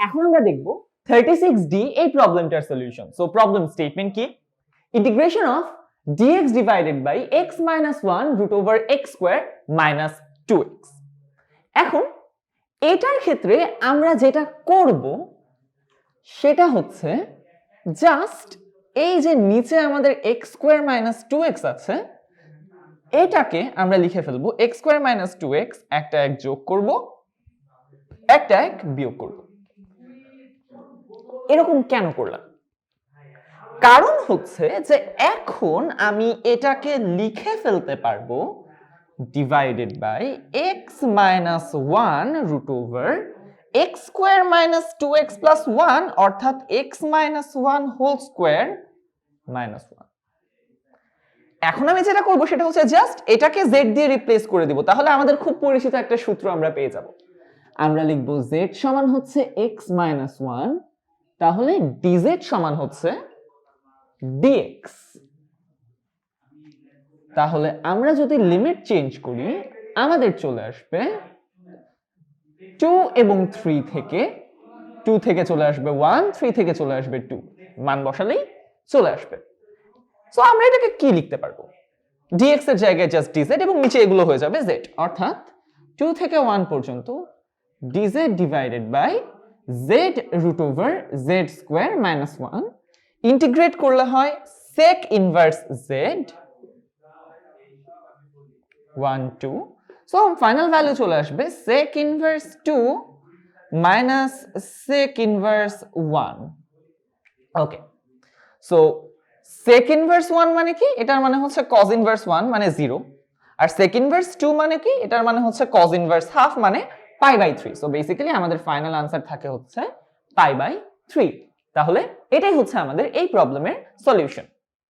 এখন আমরা দেখব 36d এই প্রবলেমটার সলিউশন। সো প্রবলেম স্টেটমেন্ট কি? Integration of dx divided by x minus 1 root over x square minus 2x। এখন এটার ক্ষেত্রে আমরা যেটা করব সেটা হচ্ছে জাস্ট এই যে নিচে আমাদের x square minus 2x আছে এটাকে আমরা লিখে ফেলবো x square minus 2x, একটা এক যোগ করব, একটা এক বিয়োগ করব। এরকম কেন করলাম? কারণ হচ্ছে যে এখন আমি এটাকে লিখে ফেলতে পারবো divided by x minus 1 root over x square minus 2x plus 1 অর্থাৎ x minus 1 whole square minus 1। এখন আমি যেটা করব সেটা হচ্ছে জাস্ট এটাকে z দিয়ে রিপ্লেস করে দিব, তাহলে আমাদের খুব পরিচিত একটা সূত্র আমরা পেয়ে যাব। আমরা লিখব z সমান হচ্ছে x minus 1, তাহলে dz সমান হচ্ছে dx। তাহলে আমরা যদি লিমিট চেঞ্জ করি আমাদের চলে আসবে 2 এবং 3 থেকে, 2 থেকে চলে আসবে 1, 3 থেকে চলে আসবে 2, মান বসালেই চলে আসবে। সো আমরা এটাকে কি লিখতে পারবো? dx এর জায়গায় জাস্ট dz এবং নিচে এগুলো হয়ে যাবে z, অর্থাৎ 2 থেকে 1 পর্যন্ত dz divided by z root over z square minus 1, integrate করলে হয় sec inverse z 1 2। So final value চলে আসবে sec inverse 2 minus sec inverse 1। Okay, so sec inverse 1 মানে কি? এটার মানে হচ্ছে cos inverse 1 মানে 0, আর sec inverse 2 মানে কি? এটার মানে হচ্ছে cos inverse half মানে pi by 3। সো বেসিক্যালি আমাদের ফাইনাল আনসার থাকে হচ্ছে pi by 3। তাহলে এটাই হচ্ছে আমাদের এই প্রবলেমের সলিউশন।